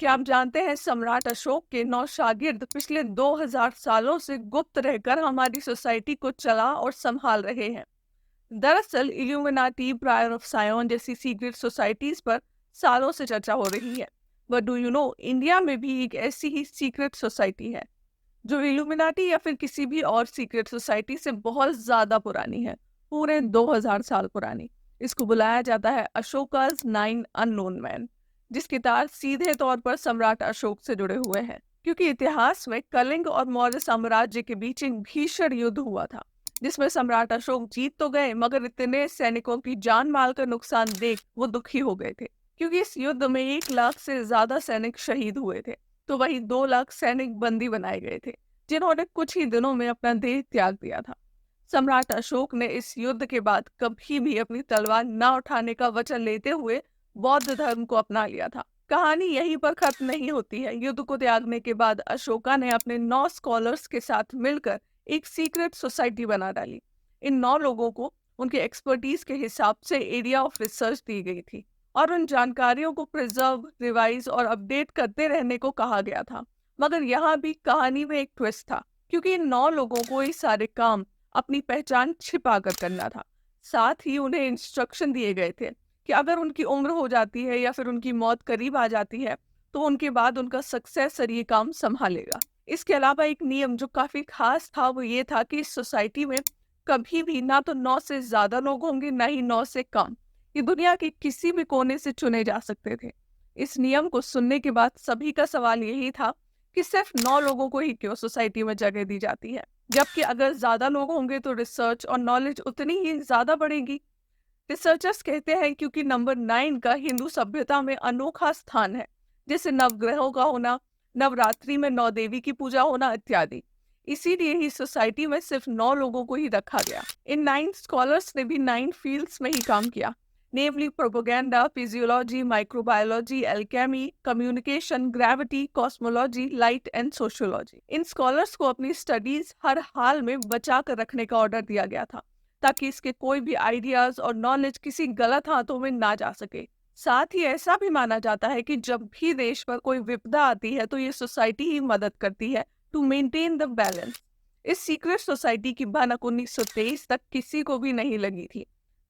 क्या आप जानते हैं सम्राट अशोक के 9 शागिर्द पिछले 2000 सालों से गुप्त रहकर हमारी सोसाइटी को चला और संभाल रहे हैं। दरअसल इल्यूमिनाटी, प्रायर ऑफ सायोन जैसी सीक्रेट सोसाइटीज पर सालों से चर्चा हो रही है। But do you know, India में भी एक ऐसी ही सीक्रेट सोसाइटी है जो इल्यूमिनाटी या फिर किसी भी और सीक्रेट सोसाइटी से बहुत ज्यादा पुरानी है, पूरे 2000 साल पुरानी। इसको बुलाया जाता है अशोकाज 9 अननोन मैन, जिसके तार सीधे तौर पर सम्राट अशोक से जुड़े हुए हैं। क्योंकि इतिहास में कलिंग और मौर्य साम्राज्य के बीच एक भीषण युद्ध हुआ था, जिसमें सम्राट अशोक जीत तो गए मगर इतने सैनिकों की जान माल का नुकसान देख वो दुखी हो गए थे। क्योंकि इस युद्ध में 1 लाख से ज्यादा सैनिक शहीद हुए थे, तो वही 2 लाख सैनिक बंदी बनाए गए थे, जिन्होंने कुछ ही दिनों में अपना देह त्याग दिया था। सम्राट अशोक ने इस युद्ध के बाद कभी भी अपनी तलवार न उठाने का वचन लेते हुए बौद्ध धर्म को अपना लिया था। कहानी यहीं पर खत्म नहीं होती है। युद्ध को त्यागने के बाद अशोका ने अपने 9 स्कॉलर्स के साथ मिलकर एक सीक्रेट सोसाइटी बना डाली। इन 9 लोगों को उनके एक्सपर्टीज के हिसाब से एरिया ऑफ रिसर्च दी गई थी और उन जानकारियों को प्रिजर्व, रिवाइज और अपडेट करते रहने को कहा गया था। मगर यहाँ भी कहानी में एक ट्विस्ट था, क्योंकि इन 9 लोगों को ये सारे काम अपनी पहचान छिपा कर करना था। साथ ही उन्हें इंस्ट्रक्शन दिए गए थे कि अगर उनकी उम्र हो जाती है या फिर उनकी मौत करीब आ जाती है तो उनके बाद उनका सक्सेसर ये काम संभालेगा। इसके अलावा एक नियम जो काफी खास था वो ये था कि इस सोसाइटी में कभी भी ना तो 9 से ज्यादा लोग होंगे, ना ही 9 से कम। ये दुनिया के किसी भी कोने से चुने जा सकते थे। इस नियम को सुनने के बाद सभी का सवाल यही था कि सिर्फ 9 लोगों को ही क्यों सोसाइटी में जगह दी जाती है, जबकि अगर ज्यादा लोग होंगे तो रिसर्च और नॉलेज उतनी ही ज्यादा बढ़ेगी। रिसर्चर्स कहते हैं क्योंकि नंबर 9 का हिंदू सभ्यता में अनोखा स्थान है, जैसे नवग्रहों का होना, नवरात्रि में 9 देवी की पूजा होना इत्यादि। इसीलिए ही सोसाइटी में सिर्फ 9 लोगों को ही रखा गया। इन 9 स्कॉलर्स ने भी 9 फील्ड्स में ही काम किया, namely propaganda, physiology, microbiology, alchemy, communication, gravity, cosmology, light and sociology. इन स्कॉलर्स को अपनी स्टडीज हर हाल में बचा कर रखने का ऑर्डर दिया गया था, ताकि इसके कोई भी आइडियाज और नॉलेज किसी गलत हाथों में ना जा सके। साथ ही ऐसा भी माना जाता है कि जब भी देश पर कोई विपदा आती है तो ये सोसाइटी ही मदद करती है टू मेंटेन द बैलेंस। इस सीक्रेट सोसाइटी की भनक 1923 तक किसी को भी नहीं लगी थी।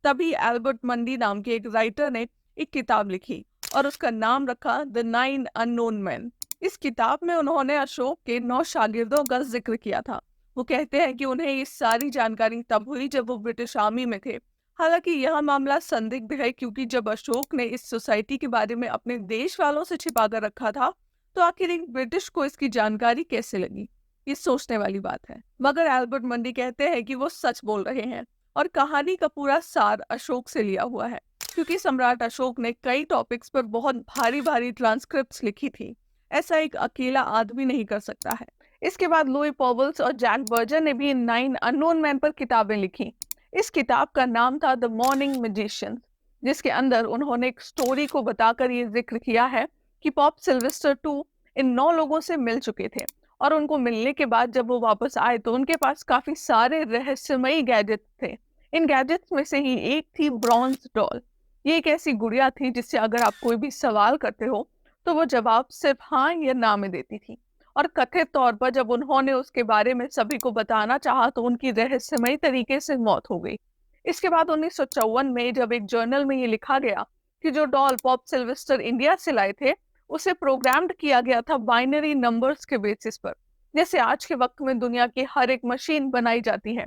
तभी एल्बर्ट मंडी नाम के एक राइटर ने एक किताब लिखी और उसका नाम रखा द 9 अननोन मैन। इस किताब में उन्होंने अशोक के 9 शागिर्दों का जिक्र किया था। वो कहते हैं कि उन्हें ये सारी जानकारी तब हुई जब वो ब्रिटिश आर्मी में थे। हालांकि यह मामला संदिग्ध है, क्योंकि जब अशोक ने इस सोसाइटी के बारे में अपने देश वालों से छिपा कर रखा था तो आखिर एक ब्रिटिश को इसकी जानकारी कैसे लगी, ये सोचने वाली बात है। मगर एल्बर्ट मंडी कहते हैं कि वो सच बोल रहे हैं और कहानी का पूरा सार अशोक से लिया हुआ है, क्योंकि सम्राट अशोक ने कई टॉपिक्स पर बहुत भारी भारी ट्रांसक्रिप्ट्स लिखी थी। ऐसा एक अकेला आदमी नहीं कर सकता है। इसके बाद लुई पॉवल्स और जैक बर्जर ने भी 9 अननोन मैन पर किताबें लिखी। इस किताब का नाम था द मॉर्निंग मैजिशियन, जिसके अंदर उन्होंने एक स्टोरी को बताकर ये जिक्र किया है कि पॉप सिल्वेस्टर 2 इन 9 लोगों से मिल चुके थे और उनको मिलने के बाद जब वो वापस आए तो उनके पास काफी सारे रहस्यमयी गैजेट्स थे। इन गैजेट्स में से ही एक थी ब्रॉन्ज डॉल। ये एक ऐसी गुड़िया थी जिससे अगर आप कोई भी सवाल करते हो तो वो जवाब सिर्फ हाँ या ना में देती थी। और कथित तौर पर जब उन्होंने उसके बारे में सभी को बताना चाहा तो उनकी रहस्यमयी तरीके से मौत हो गई। इसके बाद 1954 में जब एक जर्नल में ये लिखा गया कि जो डॉल पॉप सिल्वेस्टर इंडिया से लाए थे उसे प्रोग्राम्ड किया गया था बाइनरी नंबर्स के बेसिस पर, जैसे आज के वक्त में दुनिया की हर एक मशीन बनाई जाती है।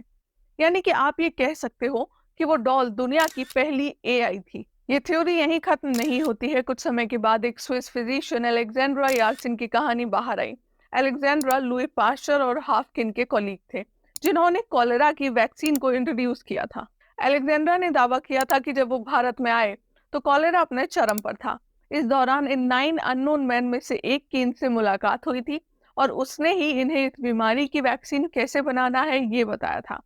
यानी कि आप ये कह सकते हो कि वो डॉल दुनिया की पहली एआई थी। ये थ्योरी यहीं खत्म नहीं होती है। कुछ समय के बाद एक स्विस फिजिशियन अलेक्जेंड्रा यार्सिन की कहानी बाहर आई। अलेक्जेंड्रा लुई पास्चर और हाफकिन के कॉलीग थे, जिन्होंने कॉलेरा की वैक्सीन को इंट्रोड्यूस किया था। अलेक्जेंड्रा ने दावा किया था कि जब वो भारत में आए तो कॉलेरा अपने चरम पर था। इस दौरान इन 9 अननोन मैन में से एक की इनसे मुलाकात हुई थी और उसने ही इन्हें इस बीमारी की वैक्सीन कैसे बनाना है ये बताया था।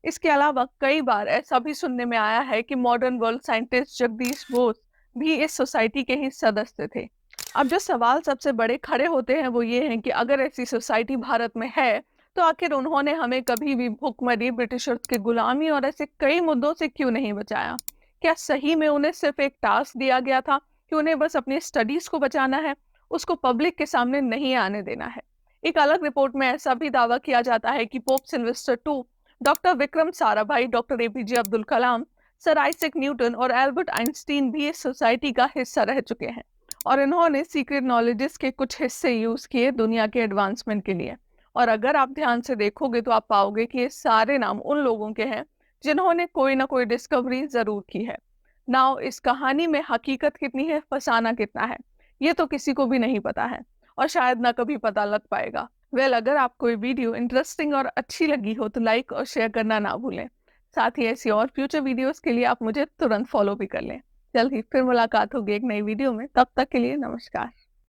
इसके अलावा कई बार ऐसा भी सुनने में आया है कि modern world scientist Jagdish Bose भी इस सोसाइटी के ही सदस्य थे। अब जो सवाल सबसे बड़े खड़े होते हैं वो ये हैं कि अगर ऐसी सोसाइटी भारत में है तो आखिर उन्होंने हमें कभी भी भुखमरी, ब्रिटिशर्स की गुलामी और ऐसे कई मुद्दों से क्यों नहीं बचाया? क्या सही में उन्हें सिर्फ एक टास्क दिया गया था कि उन्हें बस अपनी स्टडीज को बचाना है उसको पब्लिक के सामने नहीं आने देना है। एक अलग रिपोर्ट में ऐसा भी दावा किया जाता है कि Pope Sylvester two, doctor Vikram Sarabhai, doctor APJ Abdul Kalam, sir Isaac Newton और एल्बर्ट आइंस्टीन भी इस सोसाइटी का हिस्सा रह चुके हैं और इन्होंने सीक्रेट नॉलेजेस के कुछ हिस्से यूज किए दुनिया के एडवांसमेंट के लिए। और अगर आप ध्यान से देखोगे तो आप पाओगे कि ये सारे नाम उन लोगों के हैं जिन्होंने कोई ना कोई डिस्कवरी जरूर की है। नाउ इस कहानी में हकीकत कितनी है, फसाना कितना है, ये तो किसी को भी नहीं पता है और शायद ना कभी पता लग पाएगा। अगर आपको ये वीडियो इंटरेस्टिंग और अच्छी लगी हो तो लाइक और शेयर करना ना भूलें। साथ ही ऐसी और फ्यूचर वीडियोस के लिए आप मुझे तुरंत फॉलो भी कर लें। जल्द ही फिर मुलाकात होगी एक नई वीडियो में, तब तक के लिए नमस्कार।